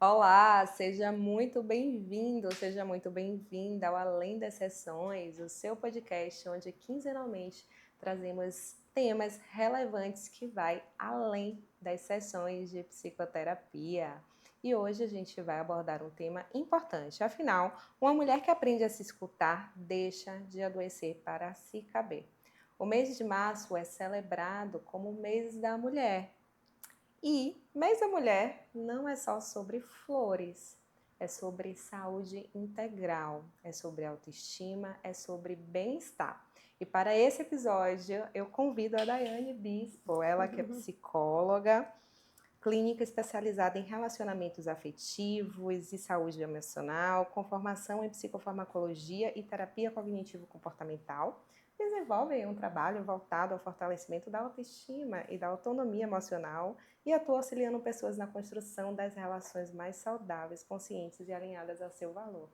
Olá, seja muito bem-vindo, seja muito bem-vinda ao Além das Sessões, o seu podcast onde quinzenalmente trazemos temas relevantes que vai além das sessões de psicoterapia. E hoje a gente vai abordar um tema importante. Afinal, uma mulher que aprende a se escutar deixa de adoecer para se caber. O mês de março é celebrado como o mês da mulher. E mês da mulher não é só sobre flores, é sobre saúde integral, é sobre autoestima, é sobre bem-estar. E para esse episódio eu convido a Daiane Bispo, ela que é psicóloga, clínica especializada em relacionamentos afetivos e saúde emocional, com formação em psicofarmacologia e terapia cognitivo-comportamental. Desenvolve um trabalho voltado ao fortalecimento da autoestima e da autonomia emocional e atua auxiliando pessoas na construção das relações mais saudáveis, conscientes e alinhadas ao seu valor.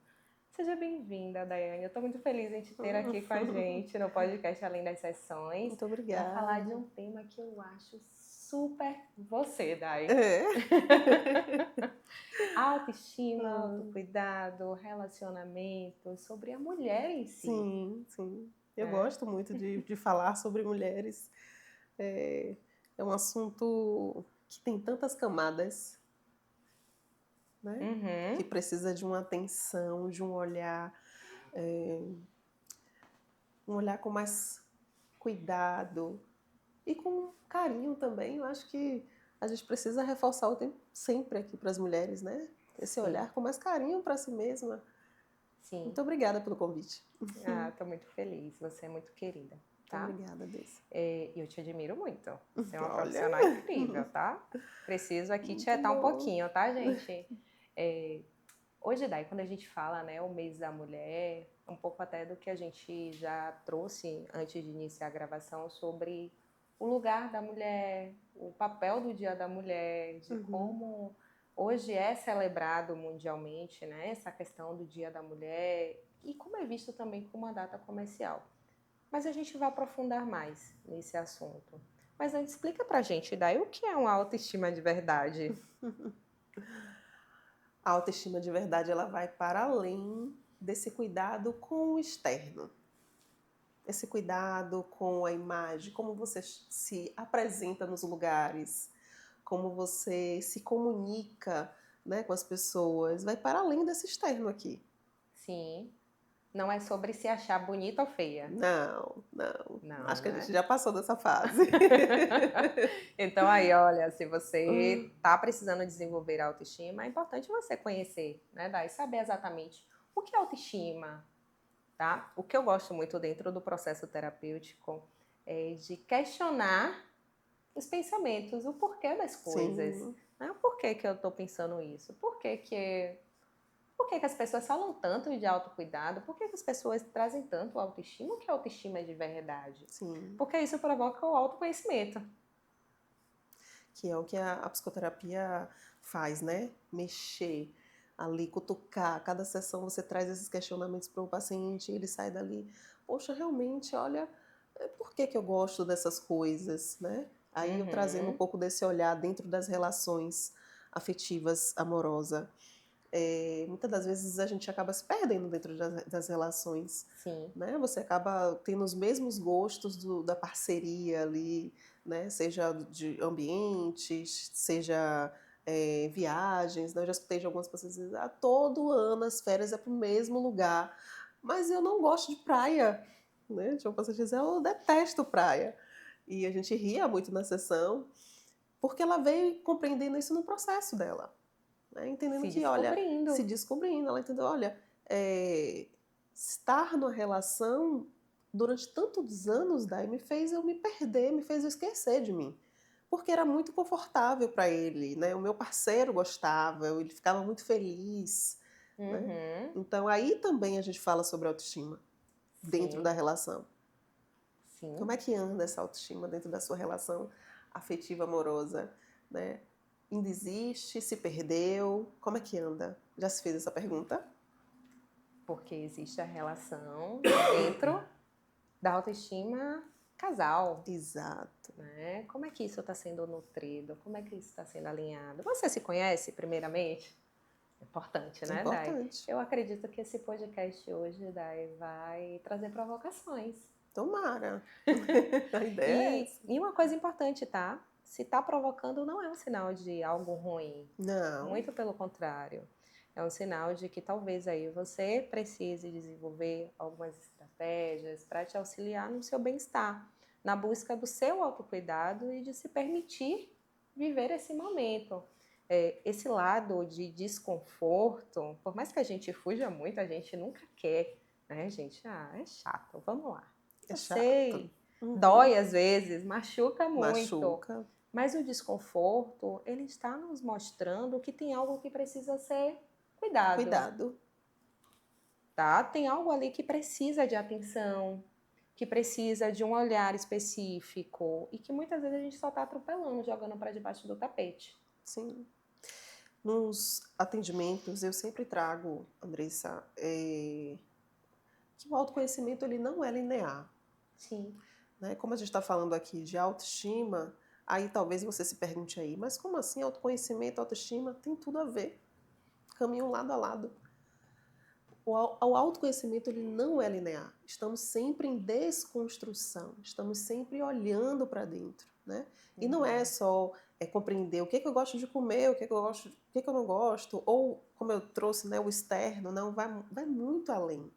Seja bem-vinda, Daiane. Eu estou muito feliz em te ter aqui com a gente no podcast Além das Sessões Muito para falar de obrigada. um tema que eu acho super você, Dai. É. Autoestima, autocuidado, relacionamento, sobre a mulher em si. Sim, sim. Eu gosto muito de falar sobre mulheres. É um assunto que tem tantas camadas, né? Que precisa de uma atenção, de um olhar com mais cuidado e com carinho também. Eu acho que a gente precisa reforçar o tempo sempre aqui para as mulheres, né? Esse Sim. olhar com mais carinho para si mesma. Sim. Muito obrigada pelo convite. Tô muito feliz. Você é muito querida, tá? Muito obrigada, Deus. Eu te admiro muito. Você é uma Olha. profissional incrível, tá? Preciso aqui Muito tietar um bom. pouquinho, tá, gente? Hoje, Dai, quando a gente fala, né, o mês da mulher, um pouco até do que a gente já trouxe antes de iniciar a gravação sobre o lugar da mulher, o papel do Dia da Mulher, de como hoje é celebrado mundialmente, né, essa questão do Dia da Mulher e como é visto também como uma data comercial. Mas a gente vai aprofundar mais nesse assunto. Mas antes, explica pra gente, Dai, o que é uma autoestima de verdade? A autoestima de verdade ela vai para além desse cuidado com o externo. Esse cuidado com a imagem, como você se apresenta nos lugares, como você se comunica, né, com as pessoas, vai para além desse externo aqui. Sim. Não é sobre se achar bonita ou feia. Não. Não, Acho que a né? gente já passou dessa fase. Então aí, olha, se você tá precisando desenvolver a autoestima, é importante você conhecer, né, Dai? Saber exatamente o que é autoestima, tá? O que eu gosto muito dentro do processo terapêutico é de questionar os pensamentos, o porquê das coisas. Sim. Né? O porquê que eu tô pensando isso? Por que as pessoas falam tanto de autocuidado? Por que as pessoas trazem tanto autoestima? O que é autoestima de verdade? Sim. Porque isso provoca o autoconhecimento. Que é o que a psicoterapia faz, né? Mexer ali, cutucar. Cada sessão você traz esses questionamentos para o paciente e ele sai dali, poxa, realmente, olha, por que eu gosto dessas coisas, né? Aí eu trazendo um pouco desse olhar dentro das relações afetivas, amorosa. Muitas das vezes a gente acaba se perdendo dentro das relações. Sim. Né? Você acaba tendo os mesmos gostos da parceria ali, né? Seja de ambientes, seja viagens. Né? Eu já escutei de algumas pessoas dizer, todo ano as férias é para o mesmo lugar, mas eu não gosto de praia. Né? Tinha uma pessoa que dizia, eu detesto praia. E a gente ria muito na sessão, porque ela veio compreendendo isso no processo dela. Né? Entendendo Se que, olha, descobrindo. se descobrindo, ela entendeu, olha, estar numa relação durante tantos anos, daí me fez eu me perder, me fez eu esquecer de mim. Porque era muito confortável para ele, né? O meu parceiro gostava, ele ficava muito feliz, né? Então aí também a gente fala sobre autoestima dentro da relação. Sim. Como é que anda essa autoestima dentro da sua relação afetiva amorosa, né? Ainda existe? Se perdeu? Como é que anda? Já se fez essa pergunta? Porque existe a relação dentro da autoestima casal. Exato. Né? Como é que isso está sendo nutrido? Como é que isso está sendo alinhado? Você se conhece, primeiramente? Importante, É né, Dai? importante. Eu acredito que esse podcast hoje, Dai, vai trazer provocações. Tomara. A ideia é E, essa. e uma coisa importante, tá? Se tá provocando, não é um sinal de algo ruim. Não, Muito pelo contrário. É um sinal de que talvez aí você precise desenvolver algumas estratégias para te auxiliar no seu bem-estar, na busca do seu autocuidado e de se permitir viver esse momento. Esse lado de desconforto, por mais que a gente fuja muito, a gente nunca quer, né, gente? Ah, é chato, vamos lá. é Eu chato. sei, Uhum. dói às vezes, machuca muito. Machuca. Mas o desconforto, ele está nos mostrando que tem algo que precisa ser cuidado, Cuidado. tá? Tem algo ali que precisa de atenção, que precisa de um olhar específico e que muitas vezes a gente só está atropelando, jogando para debaixo do tapete. Sim. Nos atendimentos, eu sempre trago, Andressa, que o autoconhecimento ele não é linear. Sim. Né? Como a gente está falando aqui de autoestima, aí talvez você se pergunte aí, mas como assim autoconhecimento, autoestima? Tem tudo a ver. Caminham lado a lado. O autoconhecimento ele não é linear. Estamos sempre em desconstrução, estamos sempre olhando para dentro, né? E não é só compreender o que eu gosto de comer, o que eu gosto, o que eu não gosto, ou como eu trouxe, né, o externo, não, vai muito além.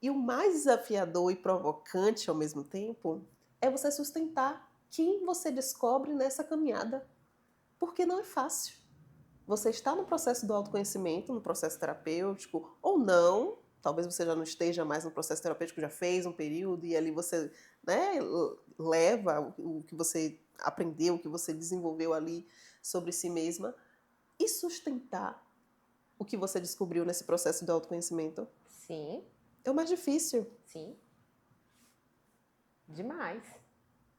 E o mais desafiador e provocante ao mesmo tempo é você sustentar quem você descobre nessa caminhada, porque não é fácil. Você está no processo do autoconhecimento, no processo terapêutico, ou não. Talvez você já não esteja mais no processo terapêutico, já fez um período e ali você, né, leva o que você aprendeu, o que você desenvolveu ali sobre si mesma e sustentar o que você descobriu nesse processo do autoconhecimento. Sim, É o mais difícil. sim, demais.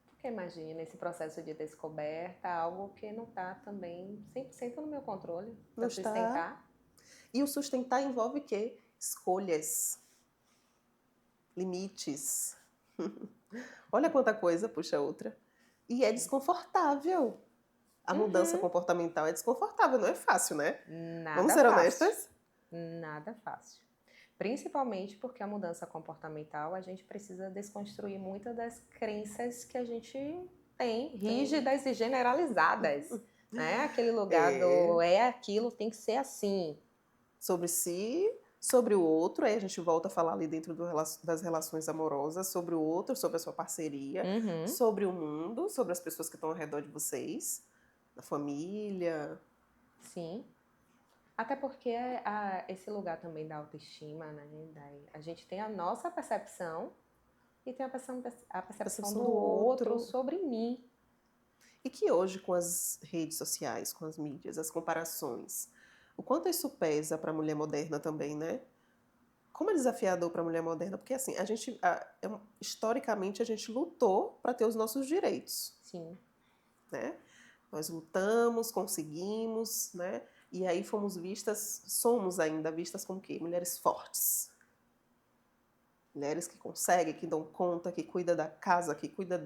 Porque imagine nesse processo de descoberta algo que não está também 100% no meu controle Não para está. sustentar. E o sustentar envolve o quê? Escolhas, limites. Olha quanta coisa puxa outra. E é desconfortável. A mudança Uhum. comportamental é desconfortável, não é fácil, né? Vamos Nada ser fácil. honestas? Nada fácil. Principalmente porque a mudança comportamental a gente precisa desconstruir muitas das crenças que a gente tem, Tem. rígidas e generalizadas. Né? Aquele lugar É, do é aquilo, tem que ser assim. sobre si, sobre o outro, aí a gente volta a falar ali dentro das relações amorosas, sobre o outro, sobre a sua parceria, Uhum. sobre o mundo, sobre as pessoas que estão ao redor de vocês, da família. Sim. Até porque esse lugar também da autoestima, né? A gente tem a nossa percepção e tem a percepção Percepção do do outro outro. sobre mim. E que hoje, com as redes sociais, com as mídias, as comparações, o quanto isso pesa para a mulher moderna também, né? Como é desafiador para a mulher moderna? Porque, assim, historicamente, a gente lutou para ter os nossos direitos, Sim. né? Nós lutamos, conseguimos, né? E aí fomos vistas, somos ainda vistas como quê? Mulheres fortes. Mulheres que conseguem, que dão conta, que cuida da casa, que cuida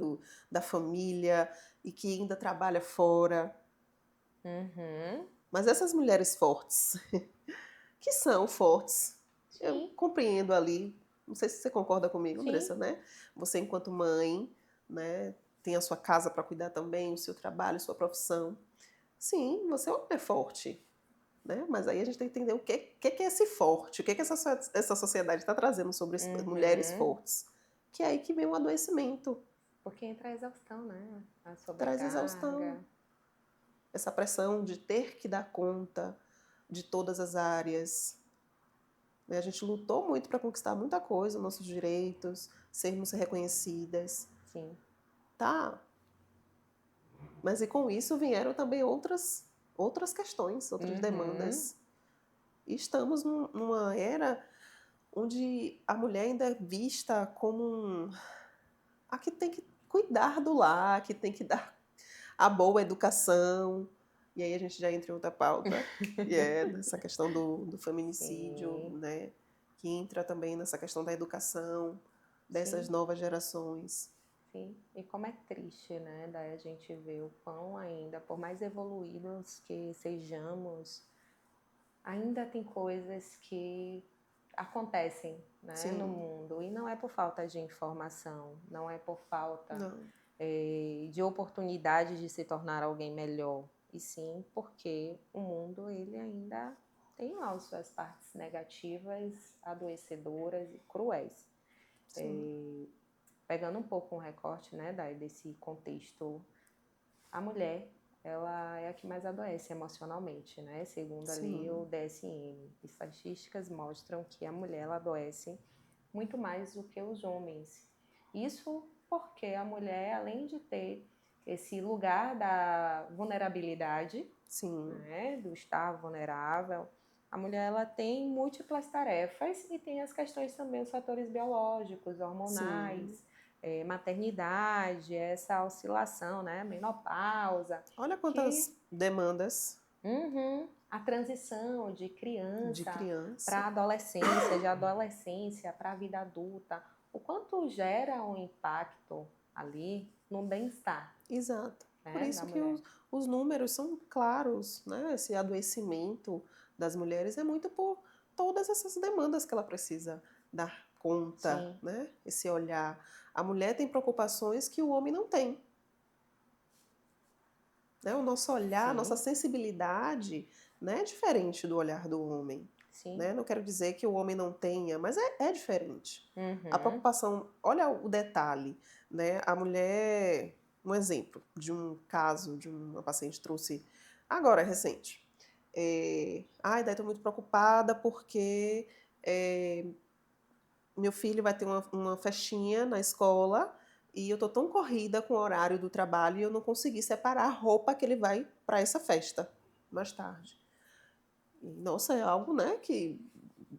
da família e que ainda trabalha fora. Uhum. Mas essas mulheres fortes, que são fortes, eu Sim. compreendo ali, não sei se você concorda comigo, Sim. Andressa, né? Você enquanto mãe, né, tem a sua casa para cuidar também, o seu trabalho, sua profissão. Sim, você é uma mulher forte, né? Mas aí a gente tem que entender o que é esse forte, o que essa sociedade está trazendo sobre mulheres Uhum. fortes. Que é aí que vem o adoecimento, Porque entra a exaustão, né? A traz exaustão, sobrecarga. essa pressão de ter que dar conta de todas as áreas. Né? A gente lutou muito para conquistar muita coisa, nossos direitos, sermos reconhecidas, Sim. tá? Mas e com isso vieram também outras questões, outras Uhum. demandas. E estamos numa era onde a mulher ainda é vista como a que tem que cuidar do lar, que tem que dar a boa educação. E aí a gente já entra em outra pauta, que é nessa questão do feminicídio, Sim. né? Que entra também nessa questão da educação dessas Sim. novas gerações. Sim. E como é triste, né? Daí a gente vê o quão ainda, por mais evoluídos que sejamos, ainda tem coisas que acontecem, né, no Sim. mundo, e não é por falta de informação, não é por falta Não. de oportunidade de se tornar alguém melhor, e sim porque o mundo ele ainda tem lá as suas partes negativas, adoecedoras e cruéis. Sim. Pegando um pouco um recorte, né, desse contexto, a mulher ela é a que mais adoece emocionalmente, né? Segundo ali o Sim. DSM. Estatísticas mostram que a mulher ela adoece muito mais do que os homens. Isso porque a mulher, além de ter esse lugar da vulnerabilidade, Sim. né, do estar vulnerável, a mulher ela tem múltiplas tarefas e tem as questões também, os fatores biológicos, Sim. hormonais, maternidade, essa oscilação, né, menopausa, Olha que quantas demandas a transição de de criança para criança. adolescência, de adolescência para a vida adulta, o quanto gera um impacto ali no bem-estar, Exato. Por né, da isso que mulher. os números são claros, né? Esse adoecimento das mulheres é muito por todas essas demandas que ela precisa dar conta, Sim, né? Esse olhar. A mulher tem preocupações que o homem não tem, né? O nosso olhar, a nossa sim, sensibilidade, né, é diferente do olhar do homem, sim. né? Não quero dizer que o homem não tenha, mas é diferente. A Uhum. preocupação, olha o detalhe, né? A mulher, um exemplo de um caso de uma paciente trouxe agora recente. Ai, daí estou muito preocupada porque é, meu filho vai ter uma festinha na escola e eu tô tão corrida com o horário do trabalho e eu não consegui separar a roupa que ele vai para essa festa mais tarde. E, nossa, é algo, né, que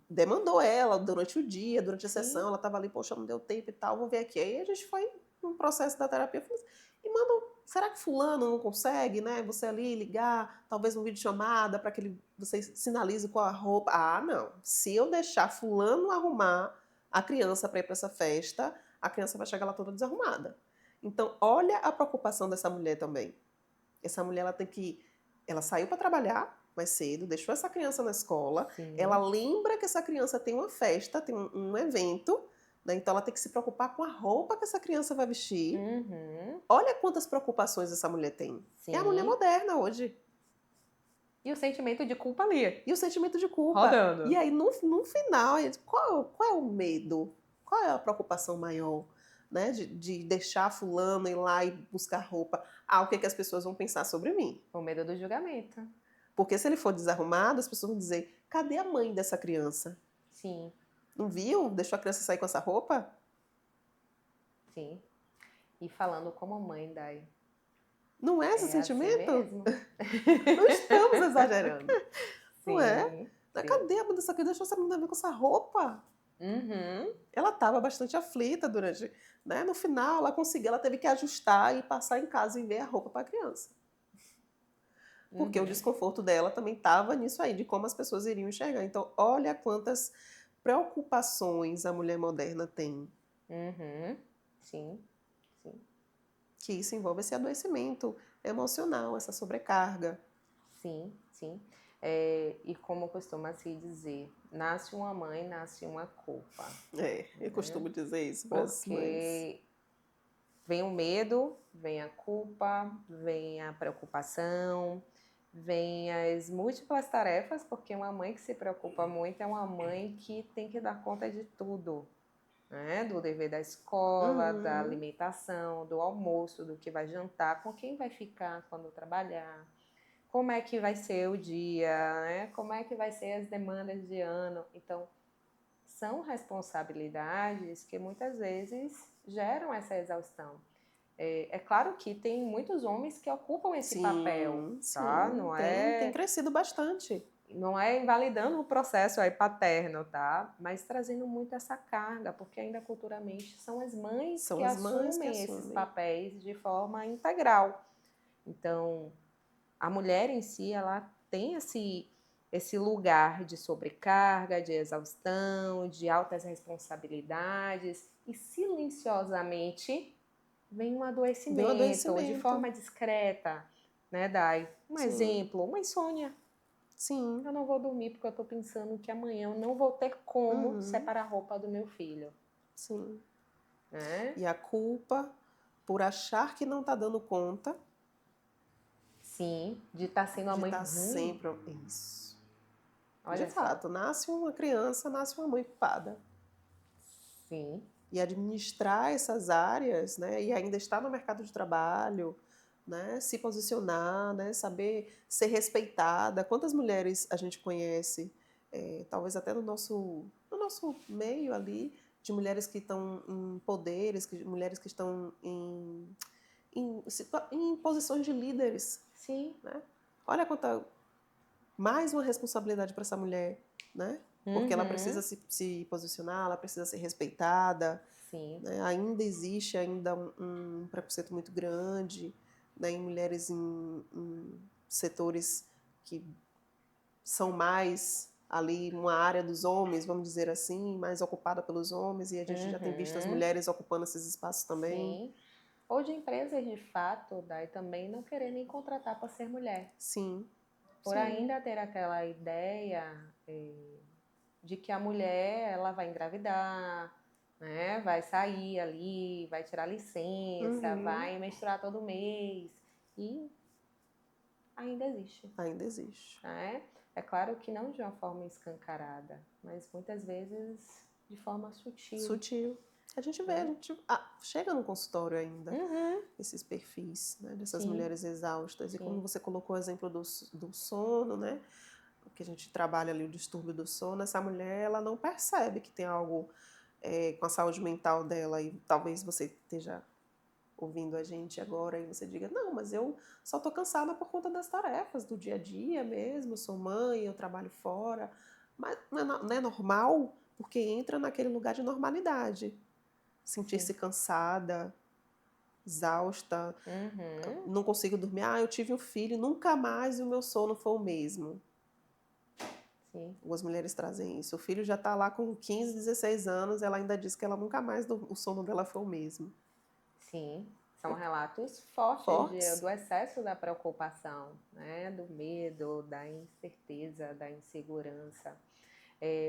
demandou ela durante o dia, durante a Sim. sessão, ela tava ali, poxa, não deu tempo e tal, vou ver aqui. Aí a gente foi no processo da terapia, eu falei assim, e mano, será que fulano não consegue, né, você ali ligar, talvez um vídeo chamada para que você sinalize com a roupa. Ah, não, se eu deixar fulano arrumar a criança para ir para essa festa, a criança vai chegar lá toda desarrumada. Então, olha a preocupação dessa mulher também. Essa mulher, ela saiu para trabalhar mais cedo, deixou essa criança na escola, ela Sim. lembra que essa criança tem uma festa, tem um evento, né? Então ela tem que se preocupar com a roupa que essa criança vai vestir. Uhum. Olha quantas preocupações essa mulher tem. É a mulher Sim. moderna hoje. E o sentimento de culpa ali, E o sentimento de culpa. E rodando. aí, no final, qual é o medo? Qual é a preocupação maior? Né, de deixar fulano ir lá e buscar roupa. Ah, o que, que as pessoas vão pensar sobre mim? O medo do julgamento. Porque se ele for desarrumado, as pessoas vão dizer: cadê a mãe dessa criança? Sim, Não viu? Deixou a criança sair com essa roupa? sim. E falando como mãe, Dai, Não é esse é assim sentimento? mesmo. Não estamos exagerando. Não é? Sim, sim. Cadê a mãe dessa criança? Deixou essa menina vir com essa roupa? Uhum. Ela estava bastante aflita durante. Né? No final, ela conseguiu, ela teve que ajustar e passar em casa e ver a roupa para a criança. Porque o Uhum. desconforto dela também estava nisso aí, de como as pessoas iriam enxergar. Então, olha quantas preocupações a mulher moderna tem, Uhum. Sim, sim. que isso envolve esse adoecimento emocional, essa sobrecarga. Sim, sim. E como costuma se dizer, nasce uma mãe, nasce uma culpa, Eu né? costumo dizer isso para as mães. Porque vem o medo, vem a culpa, vem a preocupação, vem as múltiplas tarefas, porque uma mãe que se preocupa muito é uma mãe que tem que dar conta de tudo, né? Do dever da escola, da Uhum. alimentação, do almoço, do que vai jantar, com quem vai ficar quando trabalhar, como é que vai ser o dia, né? Como é que vai ser as demandas de ano. Então, são responsabilidades que muitas vezes geram essa exaustão. É claro que tem muitos homens que ocupam esse papel, Sim, tá? sim, tem crescido bastante. Não é invalidando o processo aí paterno, tá? Mas trazendo muito essa carga, porque ainda culturalmente são as mães São que as mães que assumem esses assumem. papéis de forma integral. Então, a mulher em si, ela tem esse lugar de sobrecarga, de exaustão, de altas responsabilidades e silenciosamente vem um Vem o adoecimento de adoecimento. forma discreta, né, Dai? Um Sim, exemplo, uma insônia. Sim. Eu não vou dormir porque eu tô pensando que amanhã eu não vou ter como separar a roupa do meu filho. Sim. Né? E a culpa por achar que não tá dando conta Sim, de estar sendo uma de mãe estar ruim. sempre. Isso. De Olha só. fato, nasce uma criança, nasce uma mãe culpada. Sim. E administrar essas áreas, né, e ainda estar no mercado de trabalho, né, se posicionar, né, saber ser respeitada. Quantas mulheres a gente conhece, talvez até no nosso meio ali, de mulheres que estão em poderes, mulheres que estão em posições de líderes. Sim. Né? Olha quanta mais uma responsabilidade para essa mulher, né? Porque ela precisa se posicionar, ela precisa ser respeitada. Sim. Né? Ainda existe um preconceito muito grande, né, em mulheres em setores que são mais ali uma área dos homens, vamos dizer assim, mais ocupada pelos homens, e a gente já tem visto as mulheres ocupando esses espaços também. Sim. Ou de empresas de fato, daí também não querer nem contratar para ser mulher. Sim. Por Sim. ainda ter aquela ideia de que a mulher ela vai engravidar, né? Vai sair ali, vai tirar licença, vai menstruar todo mês. E ainda existe. Ainda existe. Né? É claro que não de uma forma escancarada, mas muitas vezes de forma sutil. Sutil. A gente vê, a gente chega no consultório ainda, esses perfis, né, dessas mulheres exaustas. E como você colocou o exemplo do sono, né, que a gente trabalha ali o distúrbio do sono, essa mulher ela não percebe que tem algo com a saúde mental dela, e talvez você esteja ouvindo a gente agora e você diga, não, mas eu só tô cansada por conta das tarefas do dia a dia mesmo, sou mãe, eu trabalho fora, mas não é normal, porque entra naquele lugar de normalidade. Sentir-se cansada, exausta, não consigo dormir, eu tive um filho, nunca mais o meu sono foi o mesmo. Sim. Algumas mulheres trazem isso. O filho já está lá com 15, 16 anos, ela ainda diz que ela nunca mais o sono dela foi o mesmo. Sim, são relatos fortes. Do excesso da preocupação, né? Do medo, da incerteza, da insegurança.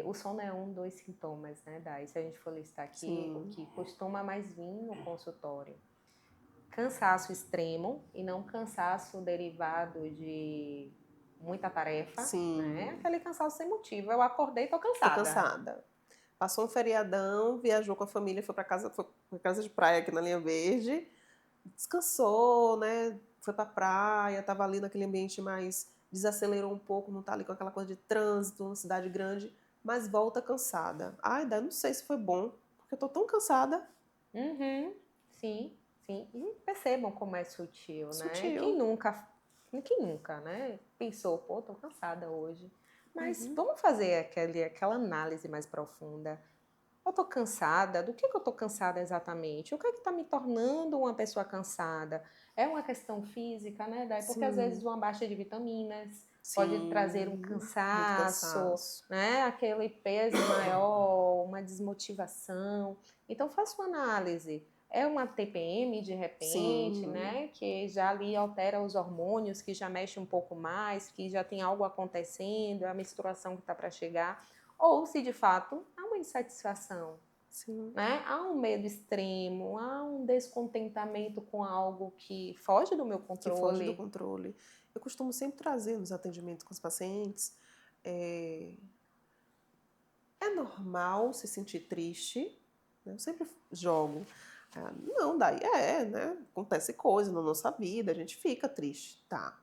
O sono é um dos sintomas, né, Dai? Se a gente for listar aqui, o que costuma mais vir no consultório. Cansaço extremo, e não cansaço derivado de muita tarefa, né? Aquele cansaço sem motivo. Eu acordei e tô cansada. Tô cansada. Passou um feriadão, viajou com a família, foi pra casa de praia aqui na Linha Verde, descansou, né? Foi pra praia, tava ali naquele ambiente mais, desacelerou um pouco, não tá ali com aquela coisa de trânsito, uma cidade grande, mas volta cansada. Ai, não sei se foi bom, porque eu tô tão cansada. Sim, sim. E percebam como é sutil, né? Sutil. Quem nunca, né? Pensou, pô, tô cansada hoje. Mas vamos fazer aquela análise mais profunda. Eu tô cansada? Do que eu tô cansada exatamente? O que é que tá me tornando uma pessoa cansada? É uma questão física, né, Dai? Porque às vezes uma baixa de vitaminas pode trazer um cansaço, né? Aquele peso maior, uma desmotivação. Então faça uma análise. É uma TPM de repente, né? Que já ali altera os hormônios, que já mexe um pouco mais, que já tem algo acontecendo, é a menstruação que está para chegar. Ou se de fato há uma insatisfação, né? Há um medo extremo, há um descontentamento com algo que foge do meu controle. Que foge do controle. Eu costumo sempre trazer nos atendimentos com os pacientes, é normal se sentir triste, né? Eu sempre jogo. Não, daí né? Acontece coisa na nossa vida, a gente fica triste, tá?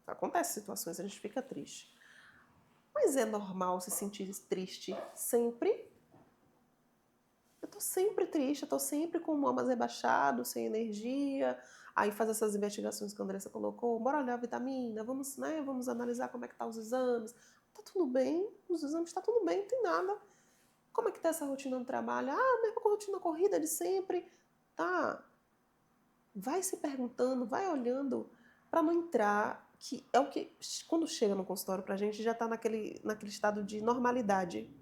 Acontece situações, a gente fica triste. Mas é normal se sentir triste sempre? Eu tô sempre triste, eu tô sempre com o mamas rebaixado, sem energia. Aí faz essas investigações que a Andressa colocou, bora olhar a vitamina, vamos, né, vamos analisar como é que tá os exames. Tá tudo bem, os exames tá tudo bem, não tem nada. Como é que tá essa rotina no trabalho? Mesmo com a rotina corrida de sempre. Tá. Vai se perguntando, vai olhando para não entrar, que é o que quando chega no consultório pra gente já tá naquele estado de normalidade.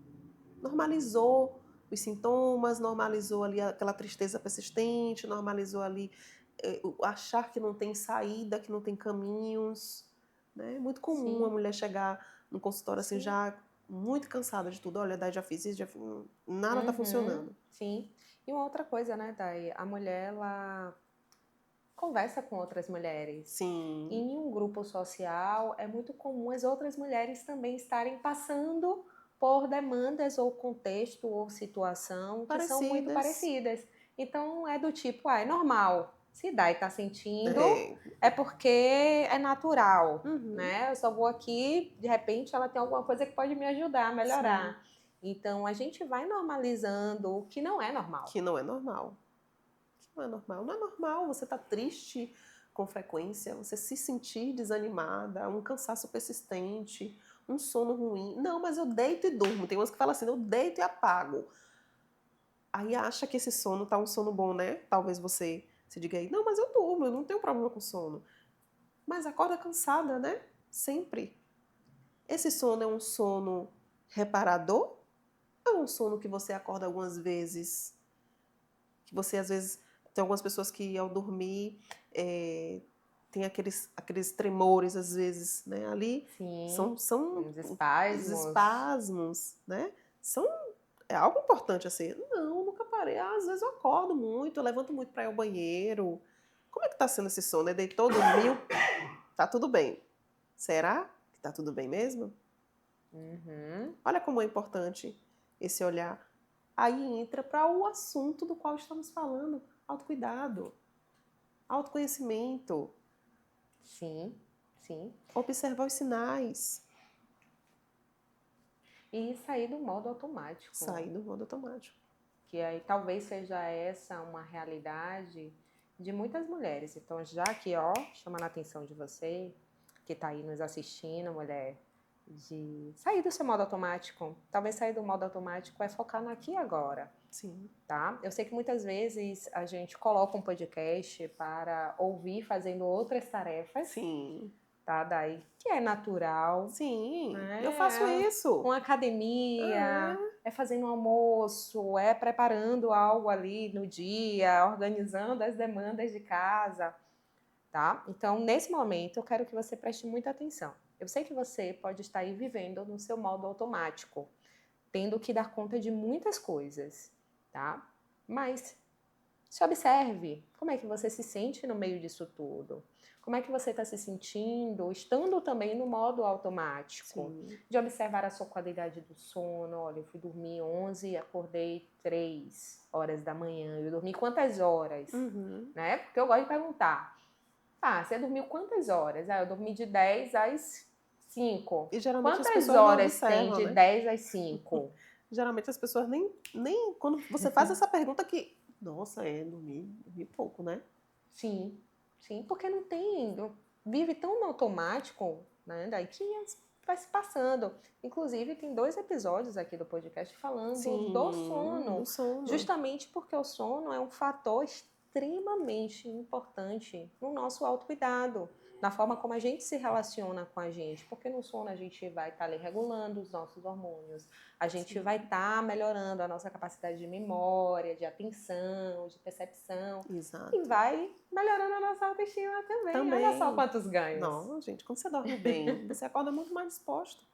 Normalizou os sintomas, normalizou ali aquela tristeza persistente, normalizou ali achar que não tem saída, que não tem caminhos, né? É muito comum Sim. a mulher chegar no consultório assim, Sim. já muito cansada de tudo. Olha, Dai, já fiz isso, nada tá funcionando. Sim. E uma outra coisa, né, Dai? A mulher, ela conversa com outras mulheres. Sim. E em um grupo social, é muito comum as outras mulheres também estarem passando por demandas ou contexto ou situação que são muito parecidas. Então, é do tipo, é normal. Se Dai tá sentindo, é porque é natural, né? Eu só vou aqui, de repente, ela tem alguma coisa que pode me ajudar a melhorar. Sim. Então, a gente vai normalizando o que não é normal. Que não é normal. Não é normal. Não é normal você estar triste com frequência, você se sentir desanimada, um cansaço persistente, um sono ruim. Não, mas eu deito e durmo. Tem umas que falam assim, eu deito e apago. Aí acha que esse sono tá um sono bom, né? Talvez você se diga aí, não, mas eu durmo, eu não tenho problema com sono. Mas acorda cansada, né? Sempre. Esse sono é um sono reparador? Ou é um sono que você acorda algumas vezes? Que você, às vezes, tem algumas pessoas que ao dormir tem aqueles tremores, às vezes, né? Ali. Sim, são os espasmos, né? É algo importante assim. Não, nunca parei. Às vezes eu acordo muito, eu levanto muito para ir ao banheiro. Como é que tá sendo esse sono? Ele deitou, dormiu? Tá tudo bem. Será que tá tudo bem mesmo? Olha como é importante esse olhar. Aí entra para o assunto do qual estamos falando. Autocuidado. Autoconhecimento. Sim, sim. Observar os sinais. E sair do modo automático. Sair do modo automático. Que aí talvez seja essa uma realidade de muitas mulheres. Então, já que, chamando a atenção de você, que está aí nos assistindo, mulher, de sair do seu modo automático. Talvez sair do modo automático é focar no aqui e agora. Sim. Tá? Eu sei que muitas vezes a gente coloca um podcast para ouvir fazendo outras tarefas. Sim. Tá, Dai? Que é natural. Sim, eu faço isso. Uma academia, é fazendo um almoço, é preparando algo ali no dia, organizando as demandas de casa, tá? Então, nesse momento, eu quero que você preste muita atenção. Eu sei que você pode estar aí vivendo no seu modo automático, tendo que dar conta de muitas coisas, tá? Mas se observe, como é que você se sente no meio disso tudo? Como é que você está se sentindo, estando também no modo automático? Sim. De observar a sua qualidade do sono. Olha, eu fui dormir 11 e acordei 3 horas da manhã. Eu dormi quantas horas? Né? Porque eu gosto de perguntar. Você dormiu quantas horas? Eu dormi de 10 às 5. E geralmente Quantas as pessoas horas não observam, tem de né? 10 às 5? Geralmente as pessoas nem quando você faz essa pergunta que, nossa, dormi pouco, né? Sim, sim, porque não tem, vive tão no automático, né, daí que vai se passando. Inclusive, tem 2 episódios aqui do podcast falando do sono, justamente porque o sono é um fator extremamente importante no nosso autocuidado, na forma como a gente se relaciona com a gente, porque no sono a gente vai estar ali regulando os nossos hormônios, a gente vai estar melhorando a nossa capacidade de memória, de atenção, de percepção. Exato. E vai melhorando a nossa autoestima também. Olha só quantos ganhos. Não, gente, quando você dorme bem, você acorda muito mais disposto.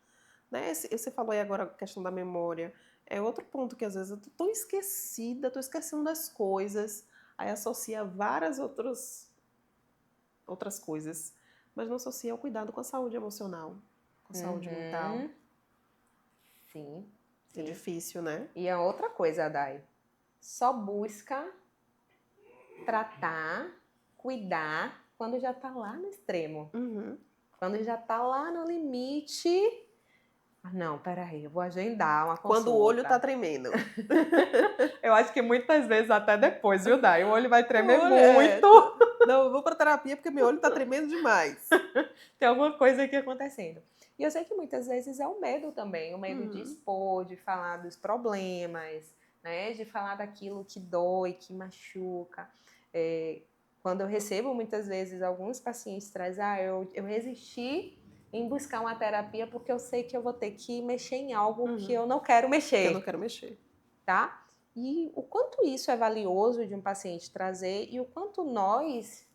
Né? Você falou aí agora a questão da memória. É outro ponto que às vezes eu tô esquecida, tô esquecendo das coisas, aí associa várias outras coisas, mas não associa o cuidado com a saúde emocional, com a saúde mental. Sim. É difícil, né? E a outra coisa, Dai, só busca tratar, cuidar quando já tá lá no extremo. Quando já tá lá no limite. Não, peraí, eu vou agendar uma consulta. Quando o olho tá tremendo. Eu acho que muitas vezes até depois, viu, Dai? O olho vai tremer muito. Não, eu vou pra terapia porque meu olho tá tremendo demais. Tem alguma coisa aqui acontecendo. E eu sei que muitas vezes é o medo também, o medo de expor, de falar dos problemas, né? De falar daquilo que dói, que machuca. Quando eu recebo muitas vezes alguns pacientes trazem, eu resisti em buscar uma terapia porque eu sei que eu vou ter que mexer em algo que eu não quero mexer. Que eu não quero mexer. Tá? E o quanto isso é valioso de um paciente trazer e o quanto nós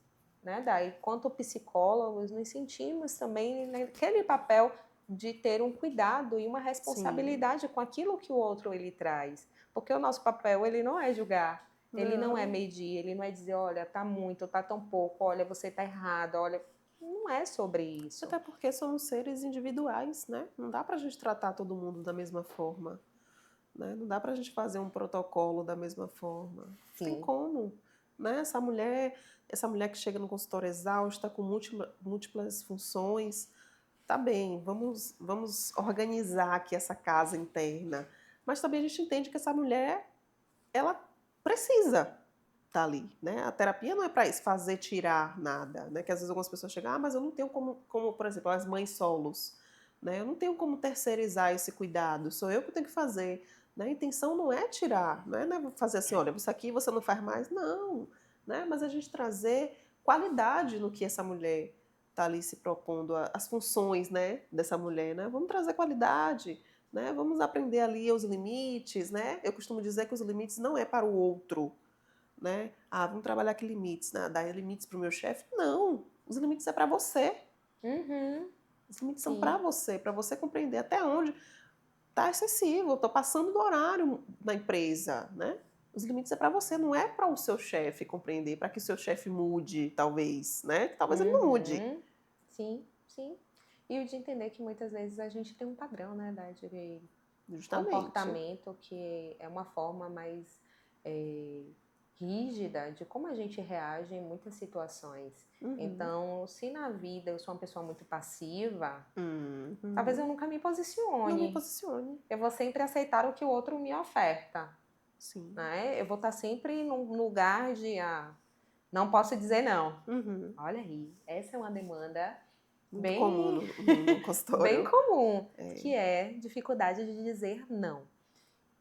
né, Dai? Quanto psicólogos, nos sentimos também naquele papel de ter um cuidado e uma Sim, responsabilidade com aquilo que o outro ele traz. Porque o nosso papel, ele não é julgar, ele não é não. medir, ele não é dizer, olha, tá muito, tá tão pouco, olha, você tá errado, olha, não é sobre isso. Até porque somos seres individuais, né? Não dá pra gente tratar todo mundo da mesma forma, né? Não dá pra gente fazer um protocolo da mesma forma. Não tem Sim. como, né? Essa mulher que chega no consultório exausta, com múltiplas funções, tá bem, vamos organizar aqui essa casa interna. Mas também a gente entende que essa mulher, ela precisa estar ali, né? A terapia não é para fazer tirar nada, né? Que às vezes algumas pessoas chegam, mas eu não tenho como, por exemplo, as mães solos, né? Eu não tenho como terceirizar esse cuidado, sou eu que tenho que fazer, né? A intenção não é tirar, não é fazer assim, olha, isso aqui você não faz mais, não, né? Mas a gente trazer qualidade no que essa mulher está ali se propondo, as funções, né, dessa mulher, né? Vamos trazer qualidade, né? Vamos aprender ali os limites, né? Eu costumo dizer que os limites não é para o outro, né? Vamos trabalhar aqui limites, né? Dar limites para o meu chefe? Não, os limites é para você. Uhum. Os limites são Sim. para você compreender até onde está excessivo, estou passando do horário na empresa, né? Os limites é para você, não é para o seu chefe compreender, para que o seu chefe mude, talvez, né? Talvez ele não mude. Uhum. Sim, sim. E o de entender que muitas vezes a gente tem um padrão, né, de Justamente. comportamento que é uma forma mais é, rígida de como a gente reage em muitas situações. Uhum. Então, se na vida eu sou uma pessoa muito passiva, talvez eu Uhum. nunca me Não me posicione. posicione. Eu vou sempre aceitar o que o outro me oferta, Sim. né? Eu vou estar sempre num lugar de não posso dizer não. Uhum. Olha aí, essa é uma demanda Muito comum bem, no bem consultório. comum, É. que é dificuldade de dizer não.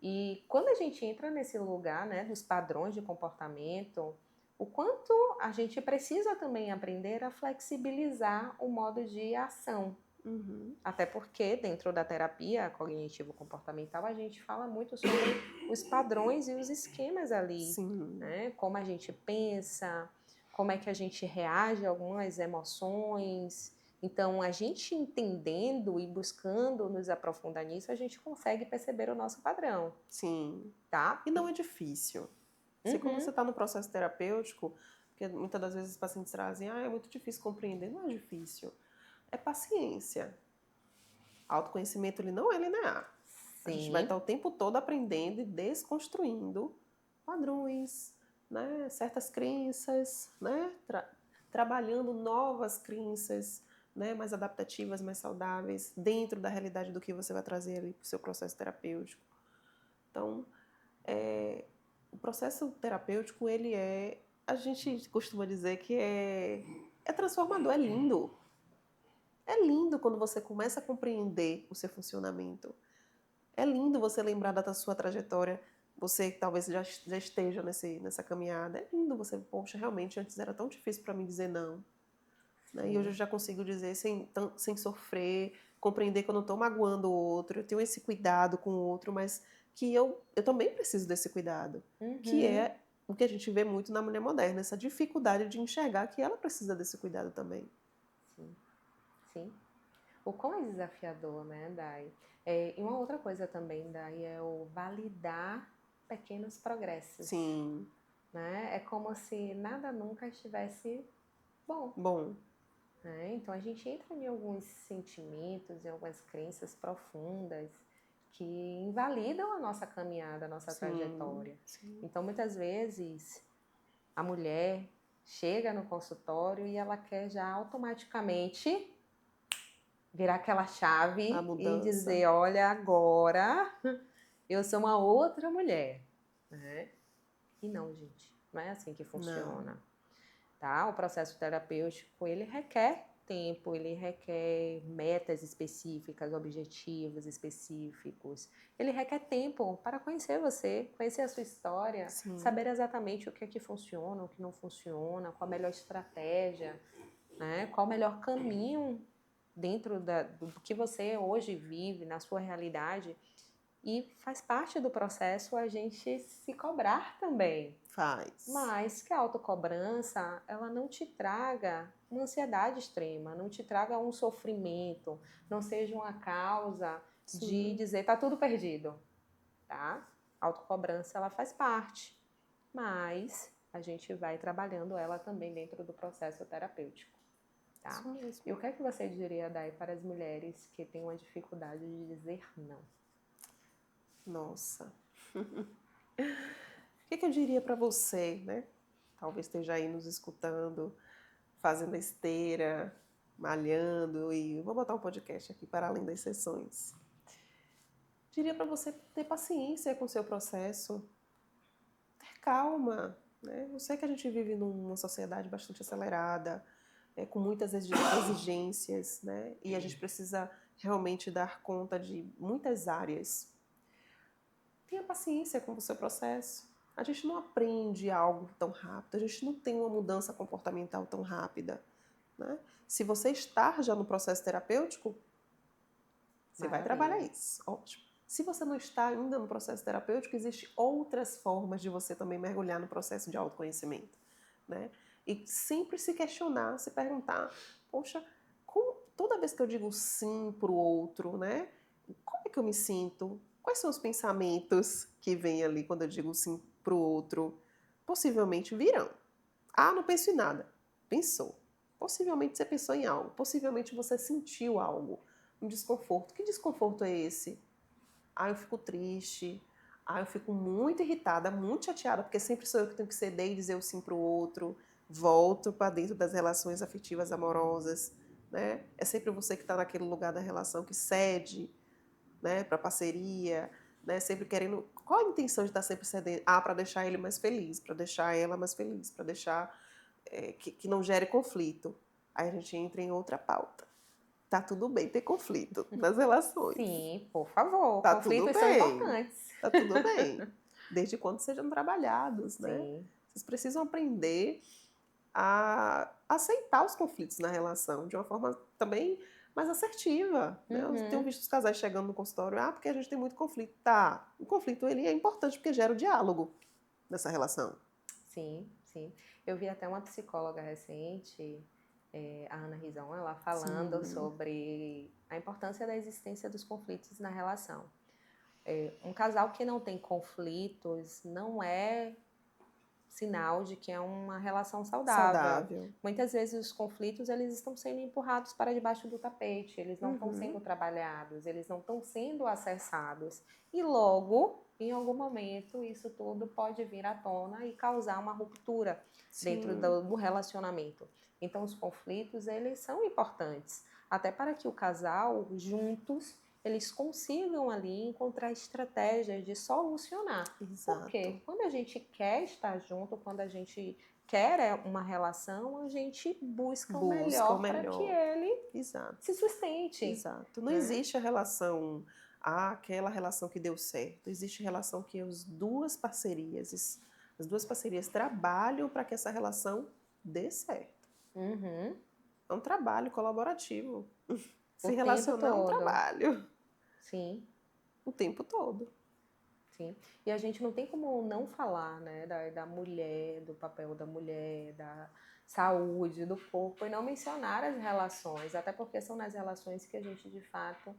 E quando a gente entra nesse lugar, né, dos padrões de comportamento, o quanto a gente precisa também aprender a flexibilizar o modo de ação. Uhum. Até porque dentro da terapia cognitivo-comportamental a gente fala muito sobre os padrões e os esquemas ali, Sim. né? Como a gente pensa, como é que a gente reage a algumas emoções. Então, a gente entendendo e buscando nos aprofundar nisso, a gente consegue perceber o nosso padrão, Sim. tá? E não é difícil. Você, quando você Uhum. está no processo terapêutico, porque muitas das vezes os pacientes trazem, é muito difícil compreender. Não é difícil. É paciência. Autoconhecimento ele não é linear. A gente vai estar Sim. o tempo todo aprendendo e desconstruindo padrões, né? Certas crenças, né? Trabalhando novas crenças, né? Mais adaptativas, mais saudáveis, dentro da realidade do que você vai trazer ali para o seu processo terapêutico. Então, o processo terapêutico, ele a gente costuma dizer que é transformador, é lindo. É lindo quando você começa a compreender o seu funcionamento. É lindo você lembrar da sua trajetória, você que talvez já esteja nessa caminhada. É lindo você, poxa, realmente antes era tão difícil para mim dizer não, né? E hoje eu Sim. já consigo dizer sem sofrer, compreender que eu não estou magoando o outro, eu tenho esse cuidado com o outro, mas que eu também preciso desse cuidado, que Uhum. é o que a gente vê muito na mulher moderna, essa dificuldade de enxergar que ela precisa desse cuidado também. Sim. Sim. O quão é desafiador, né, Dai? E uma outra coisa também, Dai, é o validar pequenos progressos, Sim, né? É como se nada nunca estivesse bom, bom, né? Então a gente entra em alguns sentimentos, em algumas crenças profundas que invalidam a nossa caminhada, a nossa sim, trajetória. sim. Então muitas vezes a mulher chega no consultório e ela quer já automaticamente virar aquela A chave e mudança. dizer, olha, agora eu sou uma outra mulher, né? E não, gente, não é assim que Não. funciona, tá? O processo terapêutico, ele requer tempo, ele requer metas específicas, objetivos específicos. Ele requer tempo para conhecer você, conhecer a sua história, Sim. saber exatamente o que é que funciona, o que não funciona, qual a melhor estratégia, né? Qual o melhor caminho dentro do que você hoje vive, na sua realidade, E faz parte do processo a gente se cobrar também. Faz. Mas que a autocobrança, ela não te traga uma ansiedade extrema, não te traga um sofrimento, não seja uma causa de Sim. dizer tá tudo perdido, tá? A autocobrança, ela faz parte, mas a gente vai trabalhando ela também dentro do processo terapêutico, tá? Isso mesmo. E o que é que você diria, Day, para as mulheres que têm uma dificuldade de dizer não? Nossa. O que eu diria para você, né? Talvez esteja aí nos escutando, fazendo esteira, malhando e vou botar um podcast aqui para além das sessões. Diria para você ter paciência com o seu processo, ter calma, né? Eu sei que a gente vive numa sociedade bastante acelerada, com muitas exigências, né? E a gente precisa realmente dar conta de muitas áreas. Tenha paciência com o seu processo. A gente não aprende algo tão rápido, a gente não tem uma mudança comportamental tão rápida, né? Se você está já no processo terapêutico, você vai trabalhar isso, ótimo. Se você não está ainda no processo terapêutico, existem outras formas de você também mergulhar no processo de autoconhecimento, né? E sempre se questionar, se perguntar, poxa, toda vez que eu digo sim para o outro, né? Como é que eu me sinto? Quais são os pensamentos que vêm ali quando eu digo sim para o outro? Possivelmente virão. Ah, não penso em nada. Pensou. Possivelmente você pensou em algo. Possivelmente você sentiu algo. Um desconforto. Que desconforto é esse? Ah, eu fico triste. Ah, eu fico muito irritada, muito chateada, porque sempre sou eu que tenho que ceder e dizer o sim para o outro. Volto para dentro das relações afetivas amorosas, né? É sempre você que está naquele lugar da relação que cede, né, para parceria, né, sempre querendo. Qual a intenção de estar sempre cedendo? Ah, para deixar ele mais feliz, para deixar ela mais feliz, para deixar que não gere conflito. Aí a gente entra em outra pauta. Tá tudo bem ter conflito nas relações. Sim, por favor. Tá tudo Conflitos são bem. importantes. Tá tudo bem. Desde quando sejam trabalhados, né? Sim. Vocês precisam aprender a aceitar os conflitos na relação de uma forma também mais assertiva, né? Eu tenho visto os casais chegando no consultório, porque a gente tem muito conflito. Tá, o conflito ele é importante porque gera o diálogo nessa relação. Sim, sim. Eu vi até uma psicóloga recente, a Ana Rizon, ela falando sobre a importância da existência dos conflitos na relação. Um casal que não tem conflitos não é sinal de que é uma relação saudável. Muitas vezes os conflitos eles estão sendo empurrados para debaixo do tapete, eles não estão sendo trabalhados, eles não estão sendo acessados. E logo, em algum momento, isso tudo pode vir à tona e causar uma ruptura dentro do relacionamento. Então, os conflitos, eles são importantes, até para que o casal, juntos, eles consigam ali encontrar estratégias de solucionar. Exato. Porque quando a gente quer estar junto, quando a gente quer uma relação, a gente busca o melhor para que ele se sustente. Exato. Não existe a relação, aquela relação que deu certo. Existe relação que as duas parcerias trabalham para que essa relação dê certo. É um trabalho colaborativo. Se relacionar é um trabalho. Sim. O tempo todo. Sim. E a gente não tem como não falar, né, da mulher, do papel da mulher, da saúde, do corpo, e não mencionar as relações, até porque são nas relações que a gente, de fato,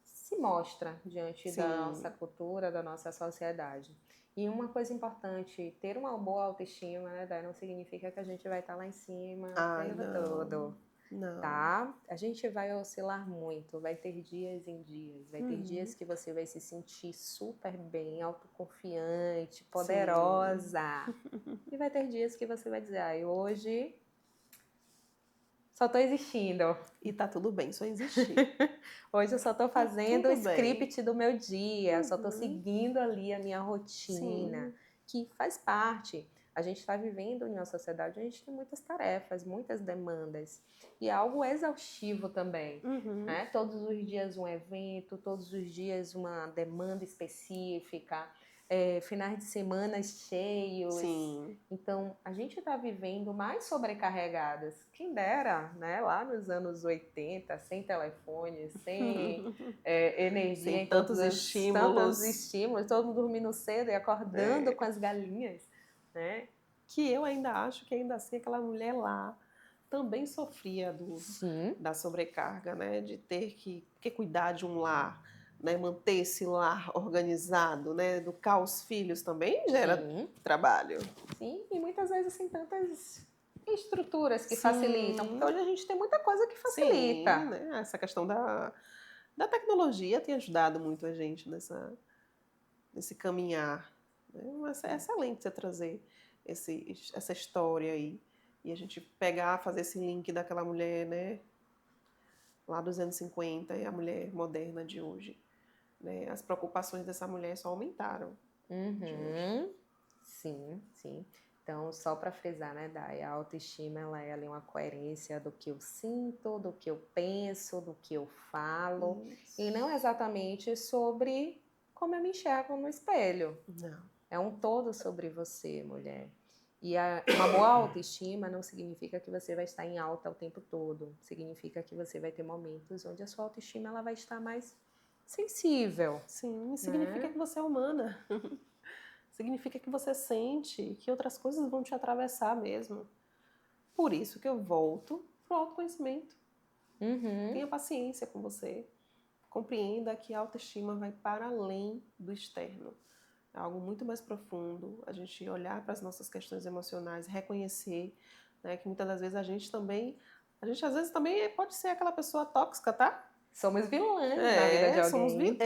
se mostra diante da nossa cultura, da nossa sociedade. E uma coisa importante, ter uma boa autoestima, né, Day, não significa que a gente vai estar lá em cima o tempo todo. Não. Tá? A gente vai oscilar muito, vai ter dias em dias, vai ter dias que você vai se sentir super bem, autoconfiante, poderosa. E vai ter dias que você vai dizer, hoje só tô existindo. E tá tudo bem, só existir. Hoje eu só tô fazendo o script do meu dia, só tô seguindo ali a minha rotina, que faz parte. A gente está vivendo em uma sociedade, a gente tem muitas tarefas, muitas demandas. E é algo exaustivo também. Né? Todos os dias um evento, todos os dias uma demanda específica. finais de semana cheios. Sim. Então, a gente está vivendo mais sobrecarregadas. Quem dera, né? Lá nos anos 80, sem telefone, sem energia Sem em todos tantos os tantos estímulos. estímulos, todo mundo dormindo cedo e acordando com as galinhas, né? Que eu ainda acho que ainda assim aquela mulher lá também sofria Sim, da sobrecarga, né? De ter que cuidar de um lar, né? Manter esse lar organizado, né? Educar os filhos também gera sim, trabalho. sim. E muitas vezes sem tantas estruturas que facilitam, porque Sim, hoje a gente tem muita coisa que sim, facilita. né? Essa questão da tecnologia tem ajudado muito a gente nesse caminhar. Né? Mas é excelente você trazer essa história aí. E a gente pegar, fazer esse link daquela mulher, né? Lá dos anos 50 e a mulher moderna de hoje. Né? As preocupações dessa mulher só aumentaram de hoje. Uhum. Sim, sim. Então, só para frisar, né, Dai, a autoestima ela é ali uma coerência do que eu sinto, do que eu penso, do que eu falo, e Isso. não exatamente sobre como eu me enxergo no espelho. Não. É um todo sobre você, mulher. E uma boa autoestima não significa que você vai estar em alta o tempo todo. Significa que você vai ter momentos onde a sua autoestima ela vai estar mais sensível, Sim, significa né? que você é humana. Significa que você sente que outras coisas vão te atravessar mesmo. Por isso que eu volto pro autoconhecimento. Uhum. Tenha paciência com você. Compreenda que a autoestima vai para além do externo. É algo muito mais profundo. A gente olhar para as nossas questões emocionais, reconhecer, né, que muitas das vezes a gente às vezes também pode ser aquela pessoa tóxica, tá? Somos vilãs na vida de alguém.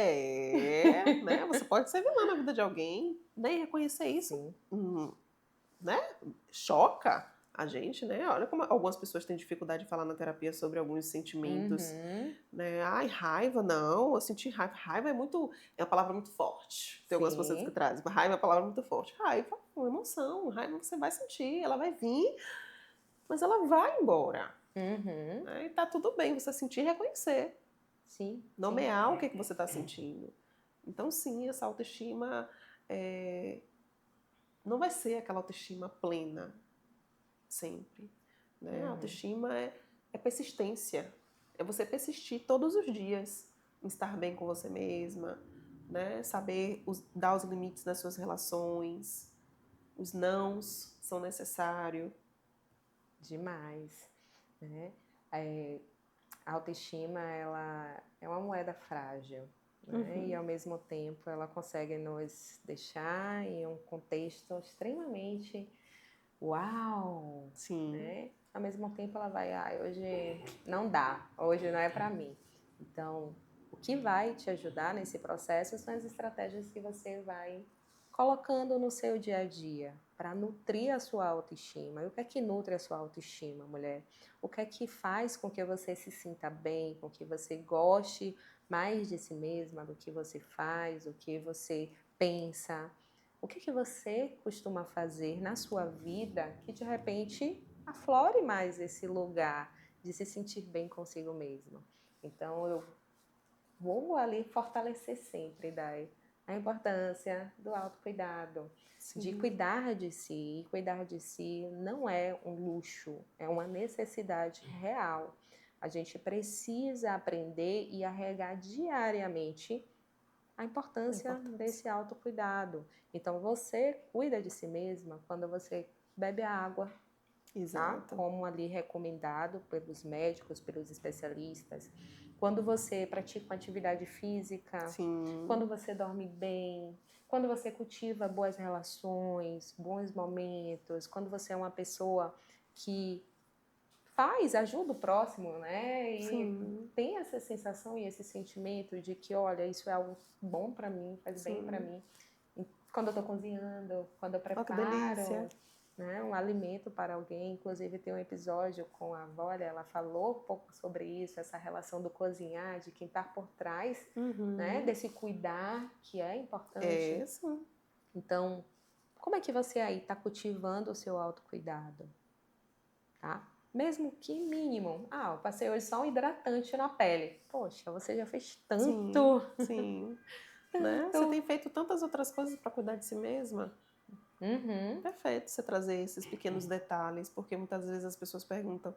Né? Você pode ser vilã na vida de alguém, né? E reconhecer isso, Sim. né? Choca a gente, né? Olha como algumas pessoas têm dificuldade de falar na terapia sobre alguns sentimentos, Uhum. né? Ai, raiva, não, eu senti raiva. Raiva é uma palavra muito forte. Tem algumas pessoas que Sim. trazem, mas raiva é uma palavra muito forte. Raiva é uma emoção, raiva você vai sentir, ela vai vir, mas ela vai embora, Uhum. né? E tá tudo bem você sentir e reconhecer, Sim, sim. nomear o que você está sentindo. Então, sim, essa autoestima não vai ser aquela autoestima plena sempre. Né? A Uhum. autoestima é persistência. É você persistir todos os dias em estar bem com você mesma, né? Saber dar os limites nas suas relações. Os nãos são necessários. Demais, né? É, a autoestima, ela é uma moeda frágil, né? E Uhum. ao mesmo tempo ela consegue nos deixar em um contexto extremamente uau, Sim, né? Ao mesmo tempo ela vai, hoje não dá, hoje não é para mim. Então, o que vai te ajudar nesse processo são as estratégias que você vai colocando no seu dia a dia para nutrir a sua autoestima. E o que é que nutre a sua autoestima, mulher? O que é que faz com que você se sinta bem, com que você goste mais de si mesma, do que você faz, do que você pensa? O que é que você costuma fazer na sua vida que de repente aflore mais esse lugar de se sentir bem consigo mesma? Então eu vou ali fortalecer sempre, Dai, a importância do autocuidado, de sim, cuidar de si. E cuidar de si não é um luxo, é uma necessidade real. A gente precisa aprender e arregar diariamente a é importância importante. desse autocuidado. Então você cuida de si mesma quando você bebe água, tá? Exato. Como ali recomendado pelos médicos, pelos especialistas. Quando você pratica uma atividade física, Sim, quando você dorme bem, quando você cultiva boas relações, bons momentos, quando você é uma pessoa que ajuda o próximo, né? E sim, tem essa sensação e esse sentimento de que, olha, isso é algo bom para mim, faz bem para sim. mim. Quando eu estou cozinhando, quando eu Olha que delícia. preparo, né, um alimento para alguém, inclusive tem um episódio com a avó, ela falou um pouco sobre isso, essa relação do cozinhar, de quem está por trás, né, Uhum. desse cuidar que é É, importante. sim. Então, como é que você aí está cultivando o seu autocuidado, tá? Mesmo que mínimo. Eu passei hoje só um hidratante na pele. Poxa, você já fez Sim, tanto, sim. Né? tanto. feito tantas outras coisas para cuidar de si mesma. Uhum. Perfeito você trazer esses pequenos detalhes, porque muitas vezes as pessoas perguntam,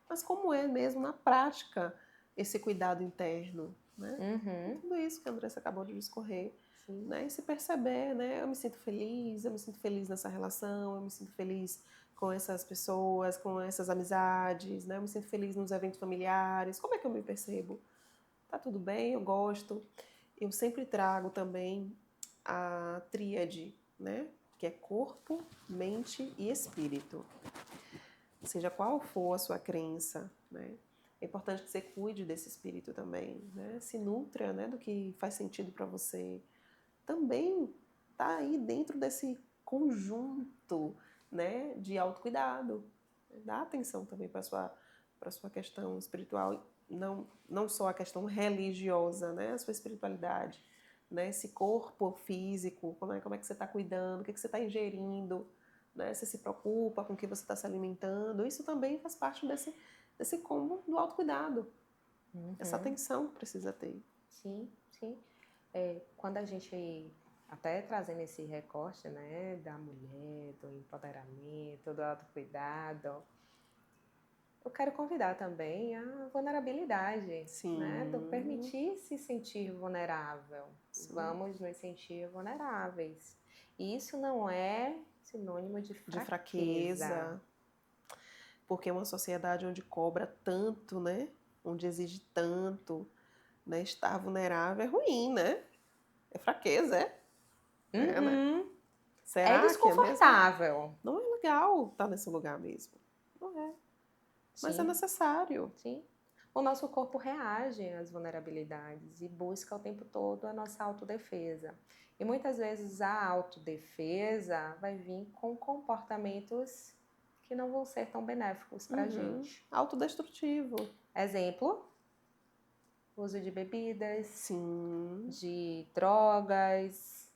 mas como é mesmo na prática esse cuidado interno, né? Uhum. Tudo isso que a Andressa acabou de discorrer, Sim. né? E se perceber, né? Eu me sinto feliz nessa relação, eu me sinto feliz com essas pessoas, com essas amizades, né? Eu me sinto feliz nos eventos familiares. Como é que eu me percebo? Tá tudo bem, eu gosto. Eu sempre trago também a tríade, né? Que é corpo, mente e espírito. Seja qual for a sua crença, né? É importante que você cuide desse espírito também, né? Se nutra, né, do que faz sentido para você. Também tá aí dentro desse conjunto, né, de autocuidado. Dá atenção também para sua questão espiritual, não só a questão religiosa, né, a sua espiritualidade, né, esse corpo físico, como é que você está cuidando, o que você está ingerindo, né, você se preocupa com o que você está se alimentando, isso também faz parte desse combo do autocuidado, essa Uhum. atenção que precisa ter. Sim, sim. Quando a gente, até trazendo esse recorte, né, da mulher, do empoderamento, do autocuidado, eu quero convidar também a vulnerabilidade, né, do Sim, permitir se sentir vulnerável. sim. Vamos nos sentir vulneráveis. E isso não é sinônimo de De fraqueza. fraqueza, porque é uma sociedade onde cobra tanto, né? Onde exige tanto, né? Estar vulnerável é ruim, né? É fraqueza, é? É, né? Uhum. É Será que é mesmo? desconfortável. Não é legal estar nesse lugar mesmo. Não é. Mas é Sim, necessário. sim. O nosso corpo reage às vulnerabilidades e busca o tempo todo a nossa autodefesa. E muitas vezes a autodefesa vai vir com comportamentos que não vão ser tão benéficos para a gente. Autodestrutivo. Exemplo, uso de bebidas, Sim. de drogas,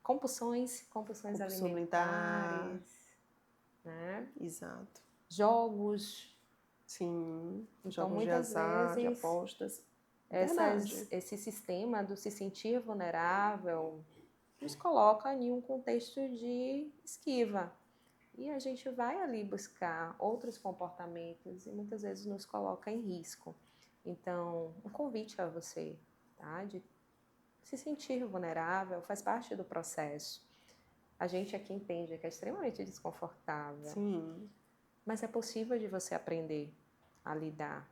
compulsões Compulsão alimentar. alimentares, né? Exato. Jogos. Sim. Então, Jogos de muitas azar, de vezes, apostas. Verdade. esse sistema do se sentir vulnerável nos coloca em um contexto de esquiva. E a gente vai ali buscar outros comportamentos e muitas vezes nos coloca em risco. Então, um convite a você, tá? De se sentir vulnerável faz parte do processo. A gente aqui entende que é extremamente desconfortável, Sim. mas é possível de você aprender a lidar,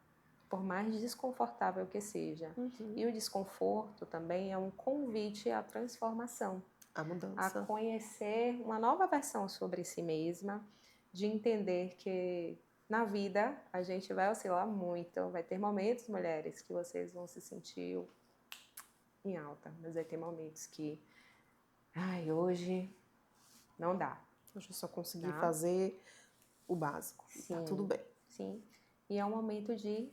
por mais desconfortável que seja. E o desconforto também é um convite à transformação, A a mudança. conhecer uma nova versão sobre si mesma, de entender que na vida a gente vai oscilar muito, vai ter momentos, mulheres, que vocês vão se sentir em alta, mas vai ter momentos que, ai, hoje não dá. Hoje eu só consegui Tá? fazer o básico. Sim, Tá tudo bem. sim. E é um momento de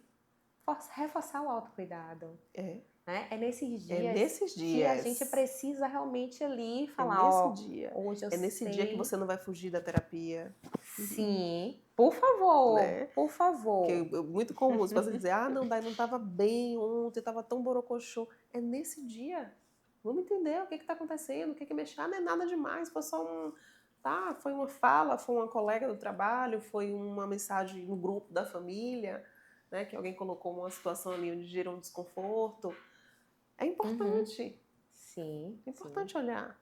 reforçar o autocuidado. É. Né? É nesses É dias nesses que a gente dias. precisa realmente ali É falar, nesse ó, dia. hoje eu É nesse dia que sei. você não vai fugir da terapia, Sim, por favor, né? por favor. Porque é muito comum as pessoas dizer, ah, não, daí não estava bem ontem, estava tão borocochô. É nesse dia. Vamos entender o que está acontecendo, o que mexer. Ah, não é nada demais, foi só foi uma fala, foi uma colega do trabalho, foi uma mensagem no grupo da família, né? Que alguém colocou uma situação ali onde gerou um desconforto. É importante. Sim, É sim. importante olhar.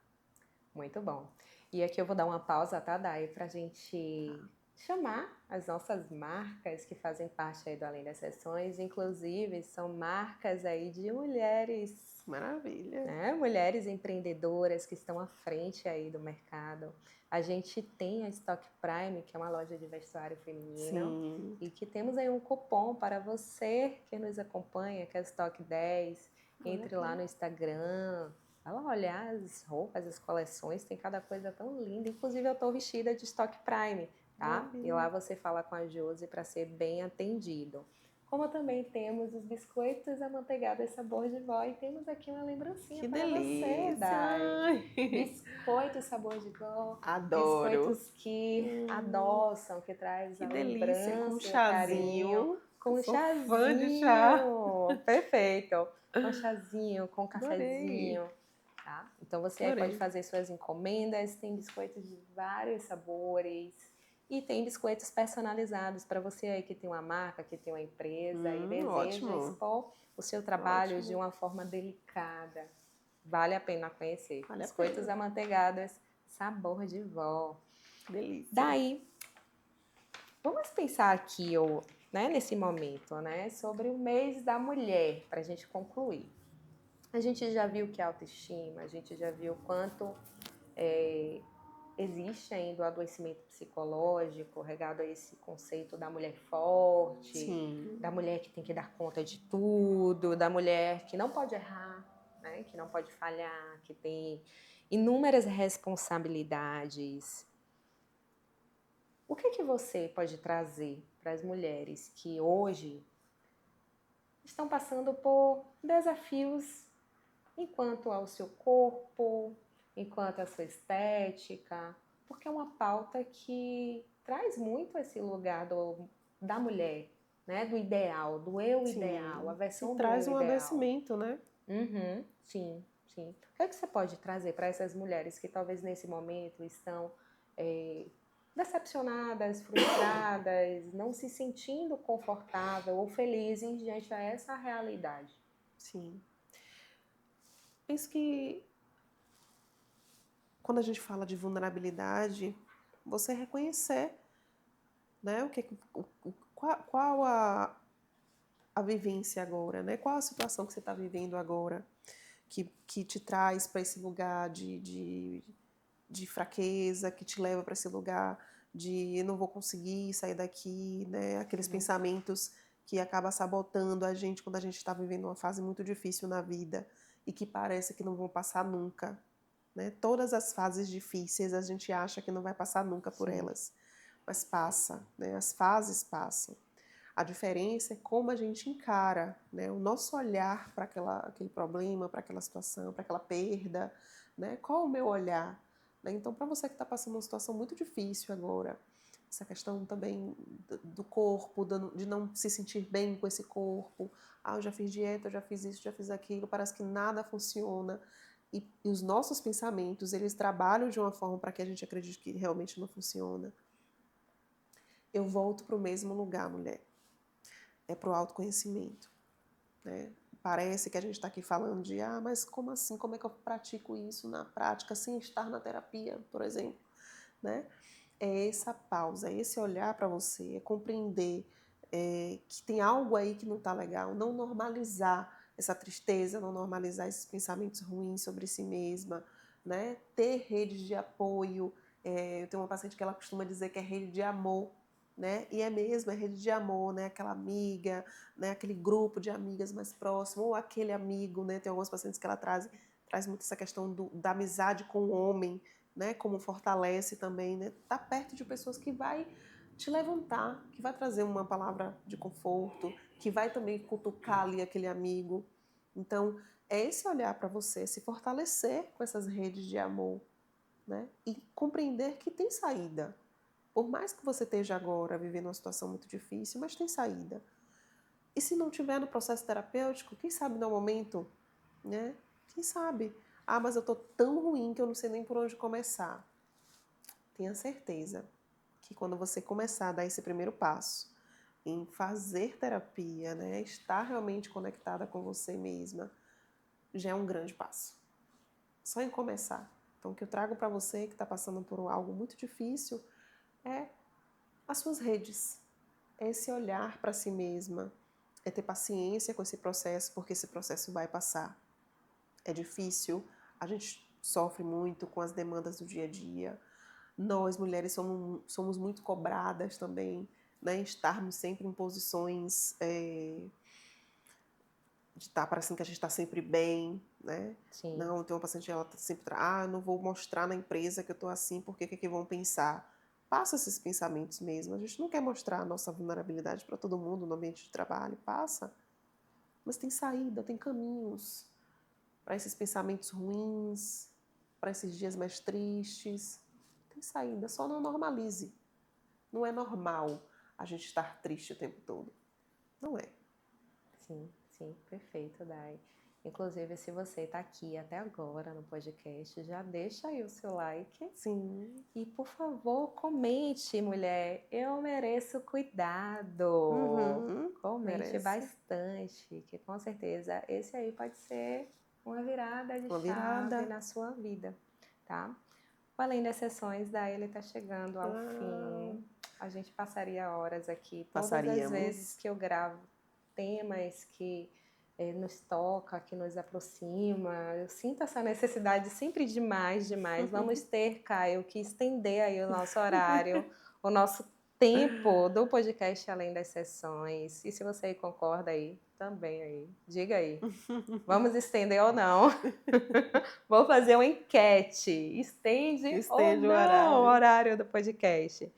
Muito bom. E aqui eu vou dar uma pausa, tá, Dai, pra gente chamar as nossas marcas que fazem parte aí do Além das Sessões, inclusive são marcas aí de mulheres, Maravilha. né? Mulheres empreendedoras que estão à frente aí do mercado. A gente tem a Stock Prime, que é uma loja de vestuário feminino, Sim. e que temos aí um cupom para você que nos acompanha, que é Stock 10. Entre lá no Instagram, vai lá olhar as roupas, as coleções, tem cada coisa tão linda. Inclusive, eu estou vestida de Stock Prime, tá? Maravilha. E lá você fala com a Josi para ser bem atendido. Como também temos os biscoitos amanteigados sabor de vó. E temos aqui uma lembrancinha Que para você, delícia! Dai. Biscoitos sabor de vó. Adoro! Biscoitos que adoçam, que traz Que a delícia! Com lembrança e o carinho. chazinho. Com Eu um sou fã de chá. chazinho. Perfeito. Com chazinho, com Adorei! cafezinho. tá? Então você aí Adorei. pode fazer suas encomendas, tem biscoitos de vários sabores e tem biscoitos personalizados para você aí que tem uma marca, que tem uma empresa e deseja Ótimo, expor o seu trabalho de ótimo. uma forma delicada. Vale a pena conhecer. Vale a Biscoitos pena. amanteigados, sabor de vó. Delícia. Daí, vamos pensar aqui, né, nesse momento, né, sobre o mês da mulher, para a gente concluir. A gente já viu que a autoestima, a gente já viu quanto existe ainda o adoecimento psicológico regado a esse conceito da mulher forte, Sim. da mulher que tem que dar conta de tudo, da mulher que não pode errar, né, que não pode falhar, que tem inúmeras responsabilidades. O que você pode trazer para as mulheres que hoje estão passando por desafios enquanto ao seu corpo, enquanto à sua estética, porque é uma pauta que traz muito esse lugar da mulher, né? Do ideal, do eu ideal, a Sim. E versão do traz eu um ideal. adoecimento, né? Uhum, sim, sim. O que é que você pode trazer para essas mulheres que talvez nesse momento estão decepcionadas, frustradas, não se sentindo confortável ou felizes diante a essa realidade? Sim. Penso que quando a gente fala de vulnerabilidade, você reconhecer, né, qual a vivência agora, né? Qual a situação que você está vivendo agora que te traz para esse lugar de fraqueza, que te leva para esse lugar de eu não vou conseguir sair daqui, né? Aqueles pensamentos que acabam sabotando a gente quando a gente está vivendo uma fase muito difícil na vida e que parece que não vão passar nunca, né? Todas as fases difíceis a gente acha que não vai passar nunca por Sim. elas, mas passa, né? As fases passam. A diferença é como a gente encara, né? O nosso olhar para aquele problema, para aquela situação, para aquela perda, né? Qual o meu olhar? Né? Então, para você que está passando uma situação muito difícil agora, essa questão também do corpo, de não se sentir bem com esse corpo, eu já fiz dieta, eu já fiz isso, já fiz aquilo, parece que nada funciona. E os nossos pensamentos, eles trabalham de uma forma para que a gente acredite que realmente não funciona. Eu volto para o mesmo lugar, mulher. É para o autoconhecimento, né? Parece que a gente está aqui falando de, mas como assim? Como é que eu pratico isso na prática sem estar na terapia, por exemplo, né? É essa pausa, é esse olhar para você, é compreender que tem algo aí que não está legal, não normalizar essa tristeza, não normalizar esses pensamentos ruins sobre si mesma, né? Ter redes de apoio. Eu tenho uma paciente que ela costuma dizer que é rede de amor, né? E é mesmo, é rede de amor, né? Aquela amiga, né? Aquele grupo de amigas mais próximo, ou aquele amigo, né? Tem algumas pacientes que ela traz muito essa questão da amizade com o homem, né? Como fortalece também, né? Tá perto de pessoas que vai te levantar, que vai trazer uma palavra de conforto, que vai também cutucar ali aquele amigo. Então, é esse olhar para você, se fortalecer com essas redes de amor, né? E compreender que tem saída. Por mais que você esteja agora vivendo uma situação muito difícil, mas tem saída. E se não tiver no processo terapêutico, quem sabe no momento, né? Quem sabe? Mas eu tô tão ruim que eu não sei nem por onde começar. Tenha certeza que quando você começar a dar esse primeiro passo em fazer terapia, né, estar realmente conectada com você mesma, já é um grande passo. Só em começar. Então, o que eu trago para você que está passando por algo muito difícil é as suas redes. É esse olhar para si mesma, é ter paciência com esse processo, porque esse processo vai passar. É difícil, a gente sofre muito com as demandas do dia a dia. Nós, mulheres, somos muito cobradas também, né? Estarmos sempre em posições de estar parecendo que a gente está sempre bem, né? Sim. Não, tem uma paciente, ela sempre eu não vou mostrar na empresa que eu estou assim, porque o que vão pensar? Passa esses pensamentos mesmo. A gente não quer mostrar a nossa vulnerabilidade para todo mundo no ambiente de trabalho, passa. Mas tem saída, tem caminhos para esses pensamentos ruins, para esses dias mais tristes. Tem saída, só não normalize. Não é normal a gente estar triste o tempo todo. Não é. Sim, sim, perfeito, Dai. Inclusive, se você está aqui até agora no podcast, já deixa aí o seu like. Sim. E, por favor, comente, mulher. Eu mereço cuidado. Comente Merece. bastante, que com certeza esse aí pode ser uma virada de Uma chave virada. na sua vida, tá? Além das sessões, daí ele está chegando ao fim. A gente passaria horas aqui. Todas as Passaríamos. vezes que eu gravo temas que nos toca, que nos aproxima, eu sinto essa necessidade sempre de mais, de mais. Vamos ter, Caio, que estender aí o nosso horário, o nosso tempo do podcast Além das Sessões. E se você concorda aí, também aí, diga aí. Vamos estender ou não? Vou fazer uma enquete. Estende ou Estende o não o horário. horário do podcast?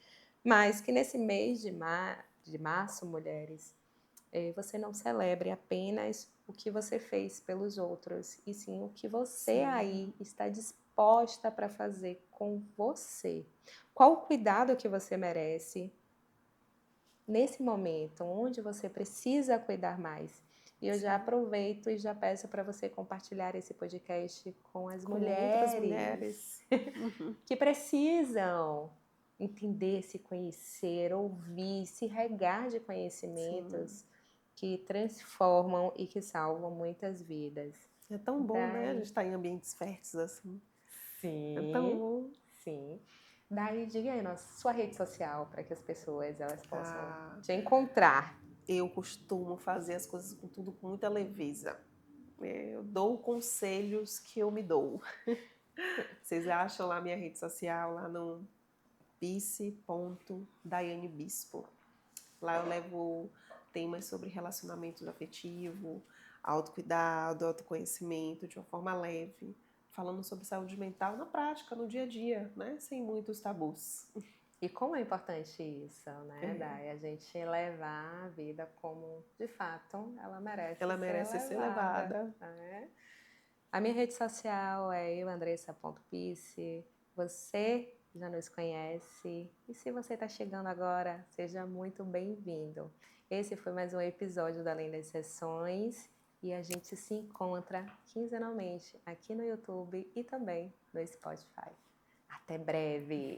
Mas que nesse mês de março, mulheres, você não celebre apenas o que você fez pelos outros, e sim o que você aí está disposta para fazer com você. Qual o cuidado que você merece nesse momento, onde você precisa cuidar mais? E eu já aproveito e já peço para você compartilhar esse podcast com as outras mulheres que precisam entender, se conhecer, ouvir, se regar de conhecimentos que transformam e que salvam muitas vidas. É tão bom, né? A gente estar em ambientes férteis assim. Sim. É tão bom. Sim. Daí, diga aí, sua rede social, para que as pessoas elas possam te encontrar. Eu costumo fazer as coisas com tudo com muita leveza. Eu dou conselhos que eu me dou. Vocês acham lá minha rede social, lá no bice.daianebispo. Lá eu levo temas sobre relacionamento afetivo, autocuidado, autoconhecimento, de uma forma leve, falando sobre saúde mental na prática, no dia a dia, né? Sem muitos tabus. E como é importante isso, né, Dai? A gente levar a vida como, de fato, ela merece ser levada. Né? A minha rede social é euandressa.pice. Você já nos conhece. E se você está chegando agora, seja muito bem-vindo. Esse foi mais um episódio do Além das Sessões. E a gente se encontra quinzenalmente aqui no YouTube e também no Spotify. Até breve!